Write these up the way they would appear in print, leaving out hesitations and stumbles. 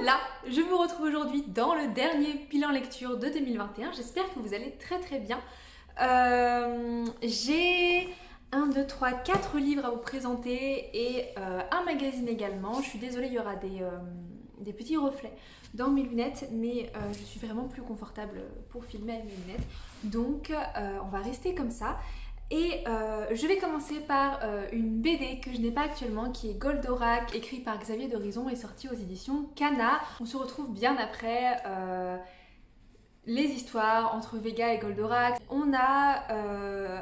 Voilà, je vous retrouve aujourd'hui dans le dernier bilan lecture de 2021. J'espère que vous allez très bien. J'ai 1, 2, 3, 4 livres à vous présenter et un magazine également. Je suis désolée, il y aura des petits reflets dans mes lunettes, mais je suis vraiment plus confortable pour filmer avec mes lunettes. Donc on va rester comme ça. Et je vais commencer par une BD que je n'ai pas actuellement, qui est Goldorak, écrit par Xavier Dorizon et sorti aux éditions Kana. On se retrouve bien après les histoires entre Vega et Goldorak. On a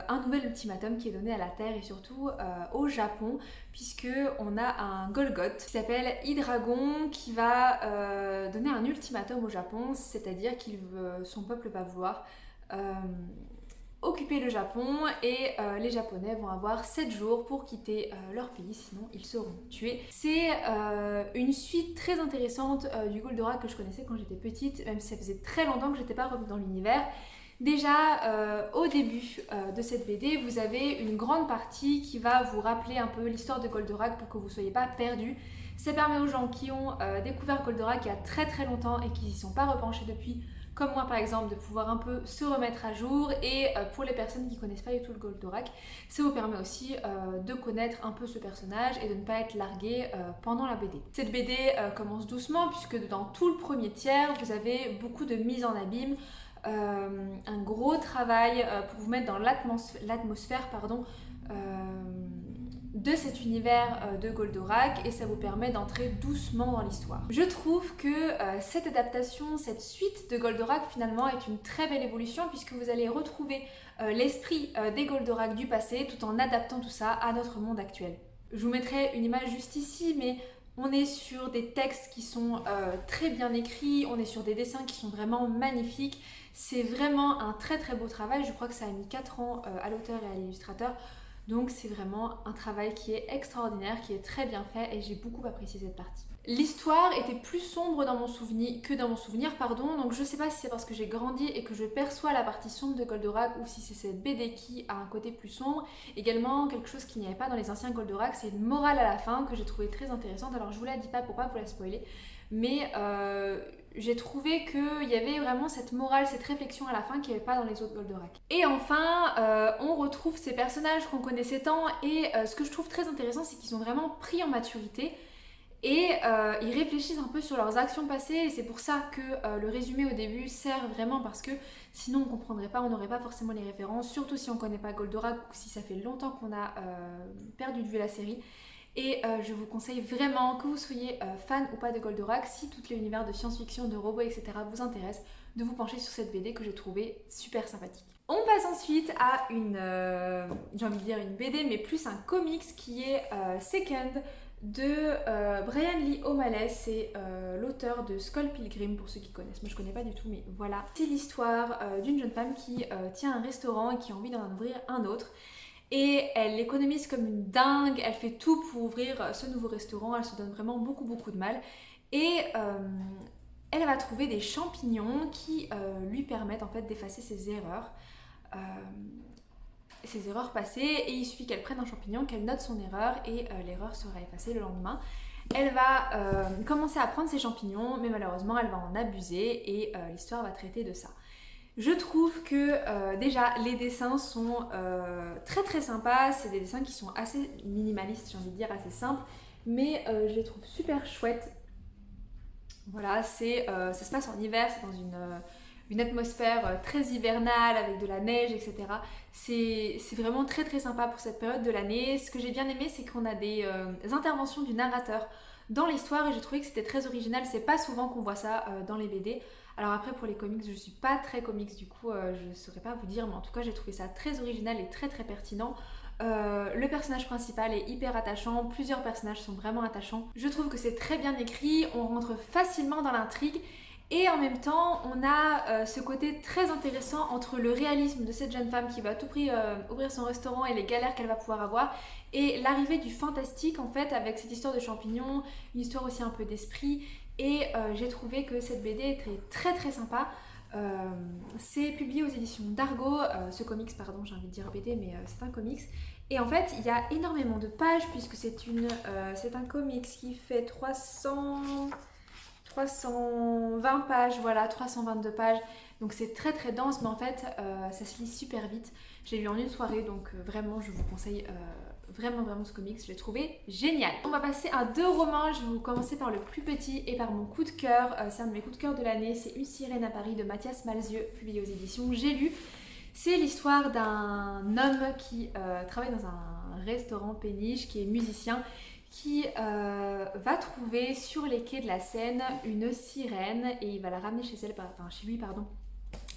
un nouvel ultimatum qui est donné à la Terre et surtout au Japon, puisque on a un Golgoth qui s'appelle Hydragon qui va donner un ultimatum au Japon, c'est-à-dire que son peuple va vouloir occuper le Japon et les Japonais vont avoir 7 jours pour quitter leur pays, sinon ils seront tués. C'est une suite très intéressante du Goldorak que je connaissais quand j'étais petite, même si ça faisait très longtemps que j'étais pas revenue dans l'univers. Déjà, au début de cette BD, vous avez une grande partie qui va vous rappeler un peu l'histoire de Goldorak pour que vous ne soyez pas perdus. Ça permet aux gens qui ont découvert Goldorak il y a très longtemps et qui n'y sont pas repenchés depuis, comme moi par exemple, de pouvoir un peu se remettre à jour. Et pour les personnes qui ne connaissent pas du tout le Goldorak, ça vous permet aussi de connaître un peu ce personnage et de ne pas être largué pendant la BD. Cette BD commence doucement puisque dans tout le premier tiers, vous avez beaucoup de mise en abîme, un gros travail pour vous mettre dans l'atmosphère de cet univers de Goldorak, et ça vous permet d'entrer doucement dans l'histoire. Je trouve que cette adaptation, cette suite de Goldorak finalement est une très belle évolution puisque vous allez retrouver l'esprit des Goldorak du passé tout en adaptant tout ça à notre monde actuel. Je vous mettrai une image juste ici, mais on est sur des textes qui sont très bien écrits, on est sur des dessins qui sont vraiment magnifiques. C'est vraiment un très beau travail, je crois que ça a mis 4 ans à l'auteur et à l'illustrateur. Donc c'est vraiment un travail qui est extraordinaire, qui est très bien fait et j'ai beaucoup apprécié cette partie. L'histoire était plus sombre dans mon souvenir donc je sais pas si c'est parce que j'ai grandi et que je perçois la partie sombre de Goldorak ou si c'est cette BD qui a un côté plus sombre. Également, quelque chose qu'il n'y avait pas dans les anciens Goldorak, c'est une morale à la fin que j'ai trouvé très intéressante. Alors je vous la dis pas pour pas vous la spoiler, mais j'ai trouvé qu'il y avait vraiment cette morale, cette réflexion à la fin qu'il n'y avait pas dans les autres Goldorak. Et enfin, on retrouve ces personnages qu'on connaissait tant et ce que je trouve très intéressant, c'est qu'ils ont vraiment pris en maturité et ils réfléchissent un peu sur leurs actions passées, et c'est pour ça que le résumé au début sert vraiment, parce que sinon on comprendrait pas, on n'aurait pas forcément les références, surtout si on connaît pas Goldorak ou si ça fait longtemps qu'on a perdu de vue la série. Et je vous conseille vraiment, que vous soyez fan ou pas de Goldorak, si tout l'univers de science-fiction, de robots, etc. vous intéresse, de vous pencher sur cette BD que j'ai trouvée super sympathique. On passe ensuite à j'ai envie de dire une BD, mais plus un comics qui est Second de Brian Lee O'Malley. C'est l'auteur de Skull Pilgrim pour ceux qui connaissent. Moi je connais pas du tout, mais voilà. C'est l'histoire d'une jeune femme qui tient un restaurant et qui a envie d'en ouvrir un autre. Et elle économise comme une dingue, elle fait tout pour ouvrir ce nouveau restaurant, elle se donne vraiment beaucoup de mal. Et elle va trouver des champignons qui lui permettent en fait d'effacer ses erreurs passées. Et il suffit qu'elle prenne un champignon, qu'elle note son erreur et l'erreur sera effacée le lendemain. Elle va commencer à prendre ses champignons, mais malheureusement elle va en abuser et l'histoire va traiter de ça. Je trouve que déjà les dessins sont très sympas, c'est des dessins qui sont assez minimalistes, j'ai envie de dire, assez simples, mais je les trouve super chouettes. Voilà, ça se passe en hiver, c'est dans une atmosphère très hivernale avec de la neige, etc. C'est vraiment très sympa pour cette période de l'année. Ce que j'ai bien aimé, c'est qu'on a des interventions du narrateur dans l'histoire et j'ai trouvé que c'était très original. C'est pas souvent qu'on voit ça dans les BD. Alors après, pour les comics, je suis pas très comics, du coup je saurais pas vous dire, mais en tout cas j'ai trouvé ça très original et très pertinent. Le personnage principal est hyper attachant, plusieurs personnages sont vraiment attachants. Je trouve que c'est très bien écrit, on rentre facilement dans l'intrigue. Et en même temps, on a ce côté très intéressant entre le réalisme de cette jeune femme qui va à tout prix ouvrir son restaurant et les galères qu'elle va pouvoir avoir, et l'arrivée du fantastique en fait avec cette histoire de champignons, une histoire aussi un peu d'esprit. Et j'ai trouvé que cette BD était très sympa. C'est publié aux éditions d'Argo, ce comics, pardon, j'ai envie de dire BD, mais c'est un comics. Et en fait, il y a énormément de pages puisque c'est un comics qui fait 300 320 pages, voilà, 322 pages. Donc c'est très très dense, mais en fait ça se lit super vite. J'ai lu en une soirée, donc vraiment je vous conseille vraiment ce comics, je l'ai trouvé génial. On va passer à 2 romans, je vais vous commencer par le plus petit et par mon coup de cœur. C'est un de mes coups de cœur de l'année, c'est Une sirène à Paris de Mathias Malzieu, publié aux éditions J'ai lu. C'est l'histoire d'un homme qui travaille dans un restaurant péniche, qui est musicien, qui va trouver sur les quais de la Seine une sirène et il va la ramener chez lui,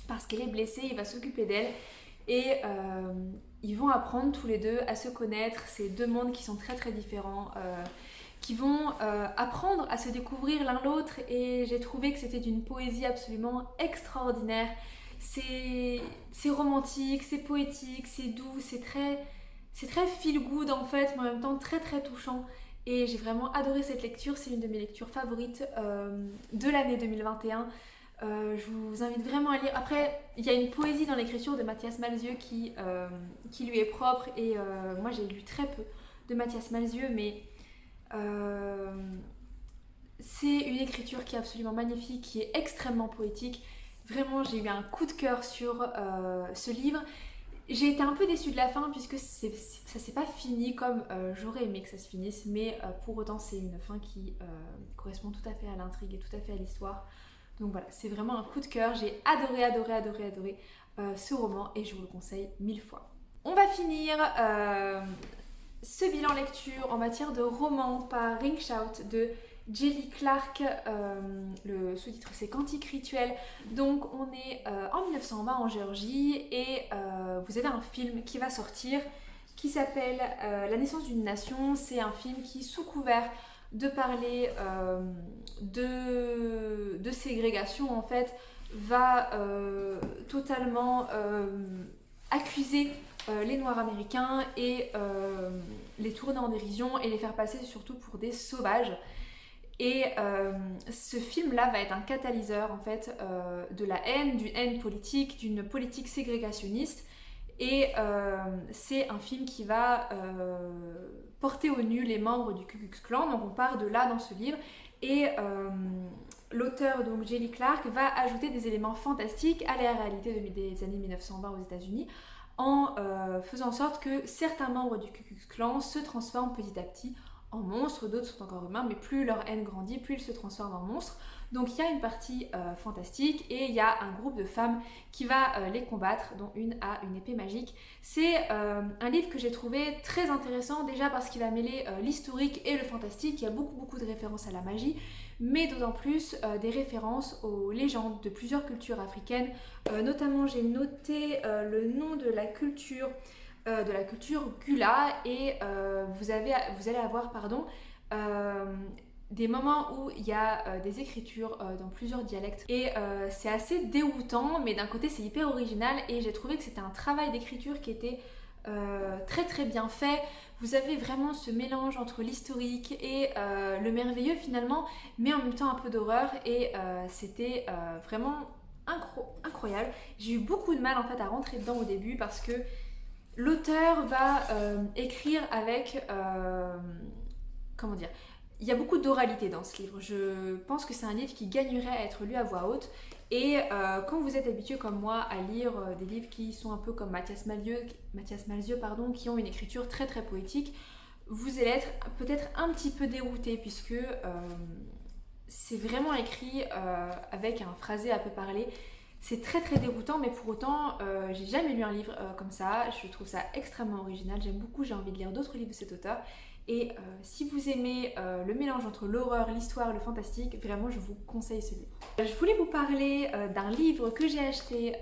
parce qu'elle est blessée, il va s'occuper d'elle et ils vont apprendre tous les deux à se connaître, ces 2 mondes qui sont très très différents, qui vont apprendre à se découvrir l'un l'autre et j'ai trouvé que c'était d'une poésie absolument extraordinaire. C'est romantique, c'est poétique, c'est doux, c'est très feel good en fait, mais en même temps très très touchant. Et j'ai vraiment adoré cette lecture, c'est une de mes lectures favorites de l'année 2021. Je vous invite vraiment à lire. Après, il y a une poésie dans l'écriture de Mathias Malzieu qui lui est propre et moi j'ai lu très peu de Mathias Malzieu, mais c'est une écriture qui est absolument magnifique, qui est extrêmement poétique. Vraiment, j'ai eu un coup de cœur sur ce livre. J'ai été un peu déçue de la fin puisque ça s'est pas fini comme j'aurais aimé que ça se finisse, mais pour autant c'est une fin qui correspond tout à fait à l'intrigue et tout à fait à l'histoire. Donc voilà, c'est vraiment un coup de cœur. J'ai adoré ce roman et je vous le conseille 1000 fois. On va finir ce bilan lecture en matière de roman par Ring Shout de Jelly Clark, le sous-titre c'est Cantique rituel. Donc on est en 1920 en Géorgie et vous avez un film qui va sortir qui s'appelle La naissance d'une nation. C'est un film qui, sous couvert de parler de ségrégation en fait, va totalement accuser les Noirs américains et les tourner en dérision et les faire passer surtout pour des sauvages. Et ce film-là va être un catalyseur en fait de la haine, d'une haine politique, d'une politique ségrégationniste. Et c'est un film qui va porter au nu les membres du Ku Klux Klan. Donc on part de là dans ce livre. Et l'auteur, donc Jelly Clark, va ajouter des éléments fantastiques à la réalité des années 1920 aux États-Unis en faisant en sorte que certains membres du Ku Klux Klan se transforment petit à petit en monstres, d'autres sont encore humains, mais plus leur haine grandit, plus ils se transforment en monstres. Donc il y a une partie fantastique et il y a un groupe de femmes qui va les combattre, dont une a une épée magique. C'est un livre que j'ai trouvé très intéressant, déjà parce qu'il a mêlé l'historique et le fantastique. Il y a beaucoup de références à la magie, mais d'autant plus des références aux légendes de plusieurs cultures africaines. Notamment j'ai noté le nom de la culture Gula et vous allez avoir des moments où il y a des écritures dans plusieurs dialectes et c'est assez déroutant, mais d'un côté c'est hyper original et j'ai trouvé que c'était un travail d'écriture qui était très bien fait. Vous avez vraiment ce mélange entre l'historique et le merveilleux finalement, mais en même temps un peu d'horreur et c'était vraiment incroyable. J'ai eu beaucoup de mal en fait à rentrer dedans au début parce que l'auteur va écrire avec... comment dire, il y a beaucoup d'oralité dans ce livre. Je pense que c'est un livre qui gagnerait à être lu à voix haute. Et quand vous êtes habitué comme moi à lire des livres qui sont un peu comme Mathias Malzieu, qui ont une écriture très poétique, vous allez être peut-être un petit peu dérouté puisque c'est vraiment écrit avec un phrasé à peu parler. C'est très déroutant, mais pour autant, j'ai jamais lu un livre comme ça. Je trouve ça extrêmement original. J'aime beaucoup, j'ai envie de lire d'autres livres de cet auteur. Et si vous aimez le mélange entre l'horreur, l'histoire, le fantastique, vraiment, je vous conseille ce livre. Je voulais vous parler d'un livre que j'ai acheté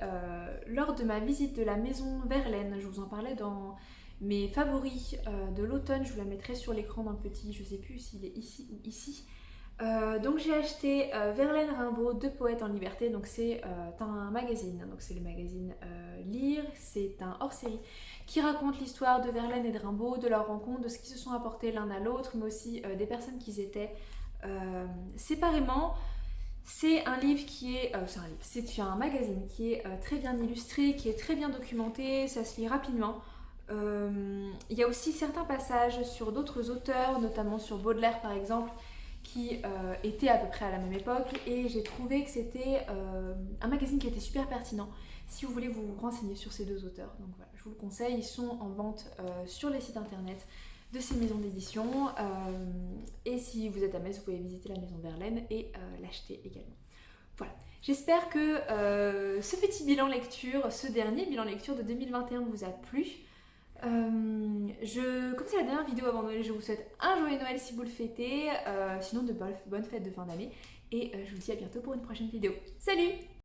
lors de ma visite de la maison Verlaine. Je vous en parlais dans mes favoris de l'automne. Je vous la mettrai sur l'écran dans le petit, je sais plus s'il est ici ou ici. Donc j'ai acheté Verlaine Rimbaud, Deux poètes en liberté. Donc c'est un magazine, donc c'est le magazine Lire, c'est un hors-série qui raconte l'histoire de Verlaine et de Rimbaud, de leur rencontre, de ce qu'ils se sont apportés l'un à l'autre, mais aussi des personnes qu'ils étaient séparément. C'est un livre qui est... c'est un magazine qui est très bien illustré, qui est très bien documenté, ça se lit rapidement. Il y a aussi certains passages sur d'autres auteurs, notamment sur Baudelaire par exemple, qui était à peu près à la même époque et j'ai trouvé que c'était un magazine qui était super pertinent si vous voulez vous renseigner sur ces deux auteurs. Donc voilà, je vous le conseille, ils sont en vente sur les sites internet de ces maisons d'édition et si vous êtes à Metz, vous pouvez visiter la maison Verlaine et l'acheter également. Voilà, j'espère que ce petit bilan lecture, ce dernier bilan lecture de 2021 vous a plu. Comme c'est la dernière vidéo avant Noël, je vous souhaite un joyeux Noël si vous le fêtez, sinon de bonnes fêtes de fin d'année et je vous dis à bientôt pour une prochaine vidéo. Salut!